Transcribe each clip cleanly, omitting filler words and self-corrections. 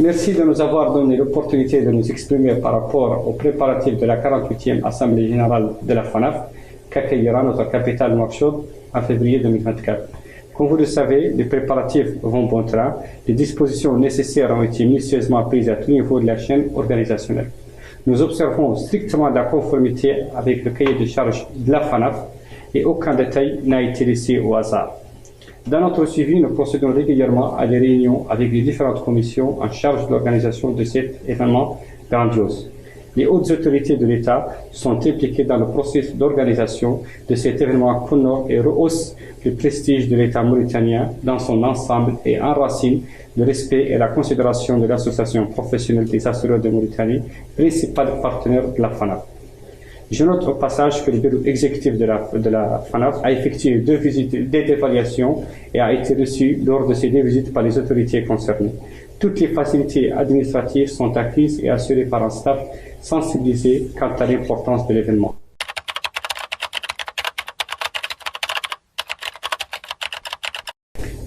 Merci de nous avoir donné l'opportunité de nous exprimer par rapport aux préparatifs de la 48e Assemblée générale de la FANAF, qu'accueillera notre capitale Nouakchott en février 2024. Comme vous le savez, les préparatifs vont bon train. Les dispositions nécessaires ont été minutieusement prises à tout niveau de la chaîne organisationnelle. Nous observons strictement la conformité avec le cahier de charges de la FANAF et aucun détail n'a été laissé au hasard. Dans notre suivi, nous procédons régulièrement à des réunions avec les différentes commissions en charge de l'organisation de cet événement grandiose. Les hautes autorités de l'État sont impliquées dans le processus d'organisation de cet événement qui honore et rehausse le prestige de l'État mauritanien dans son ensemble et enracine le respect et la considération de l'Association professionnelle des assureurs de Mauritanie, principal partenaire de la FANAF. Je note au passage que le bureau exécutif de la FANAF a effectué 2 visites d'évaluation et a été reçu lors de ces 2 visites par les autorités concernées. Toutes les facilités administratives sont acquises et assurées par un staff sensibilisé quant à l'importance de l'événement.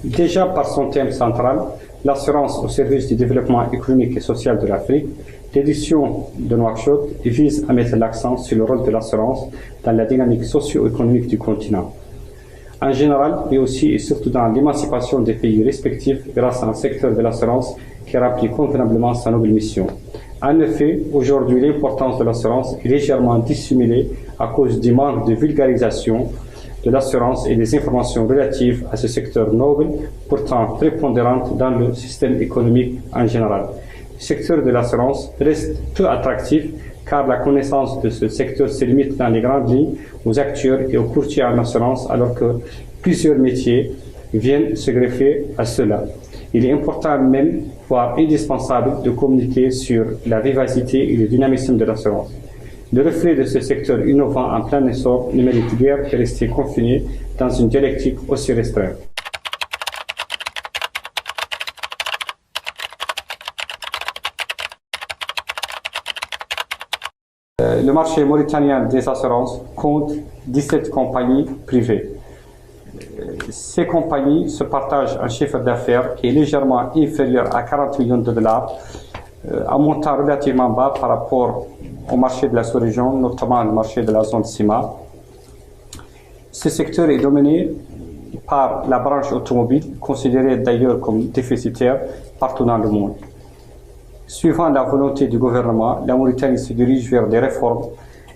Déjà par son thème central, l'assurance au service du développement économique et social de l'Afrique, l'édition de Nouakchott vise à mettre l'accent sur le rôle de l'assurance dans la dynamique socio-économique du continent. En général, mais aussi et surtout dans l'émancipation des pays respectifs grâce à un secteur de l'assurance qui remplit convenablement sa noble mission. En effet, aujourd'hui, l'importance de l'assurance est légèrement dissimulée à cause du manque de vulgarisation de l'assurance et des informations relatives à ce secteur noble, pourtant prépondérante dans le système économique en général. Le secteur de l'assurance reste peu attractif car la connaissance de ce secteur se limite dans les grandes lignes aux acteurs et aux courtiers en assurance alors que plusieurs métiers viennent se greffer à cela. Il est important même, voire indispensable, de communiquer sur la vivacité et le dynamisme de l'assurance. Le reflet de ce secteur innovant en plein essor ne mérite guère que rester confiné dans une dialectique aussi restreinte. Le marché mauritanien des assurances compte 17 compagnies privées. Ces compagnies se partagent un chiffre d'affaires qui est légèrement inférieur à 40 millions de dollars, un montant relativement bas par rapport au marché de la sous-région, notamment le marché de la zone CIMA. Ce secteur est dominé par la branche automobile, considérée d'ailleurs comme déficitaire partout dans le monde. Suivant la volonté du gouvernement, la Mauritanie se dirige vers des réformes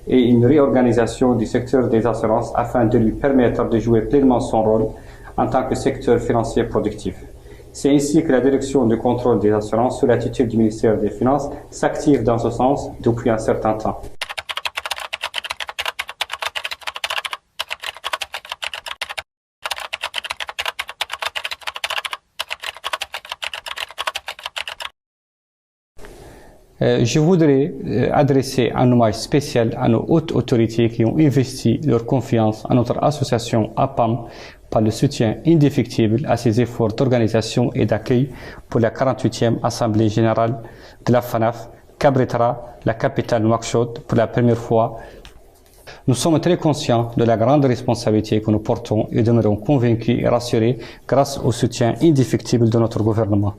et une réorganisation du secteur des assurances afin de lui permettre de jouer pleinement son rôle en tant que secteur financier productif. C'est ainsi que la direction du contrôle des assurances sous la tutelle du ministère des Finances s'active dans ce sens depuis un certain temps. Je voudrais adresser un hommage spécial à nos hautes autorités qui ont investi leur confiance en notre association APAM par le soutien indéfectible à ses efforts d'organisation et d'accueil pour la 48e Assemblée générale de la FANAF, qu'abritera la capitale Nouakchott pour la première fois. Nous sommes très conscients de la grande responsabilité que nous portons et demeurons convaincus et rassurés grâce au soutien indéfectible de notre gouvernement.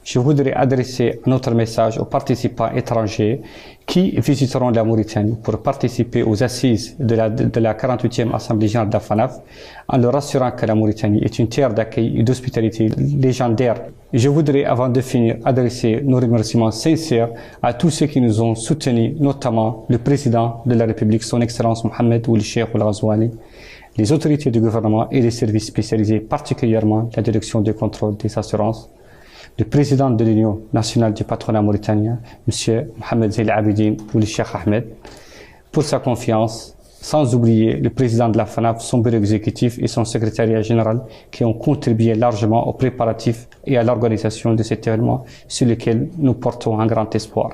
Je voudrais adresser notre message aux participants étrangers qui visiteront la Mauritanie pour participer aux assises de la 48e Assemblée générale de la FANAF en leur assurant que la Mauritanie est une terre d'accueil et d'hospitalité légendaire. Je voudrais, avant de finir, adresser nos remerciements sincères à tous ceux qui nous ont soutenus, notamment le président de la République, son Excellence Mohamed Ould Cheikh Ould Ghazouani, les autorités du gouvernement et les services spécialisés, particulièrement la direction du contrôle des assurances, le président de l'Union nationale du patronat mauritanien, M. Mohamed Zeyn Abidine Ould Cheikh Ahmed, pour sa confiance, sans oublier le président de la FANAF, son bureau exécutif et son secrétariat général qui ont contribué largement aux préparatifs et à l'organisation de cet événement sur lequel nous portons un grand espoir.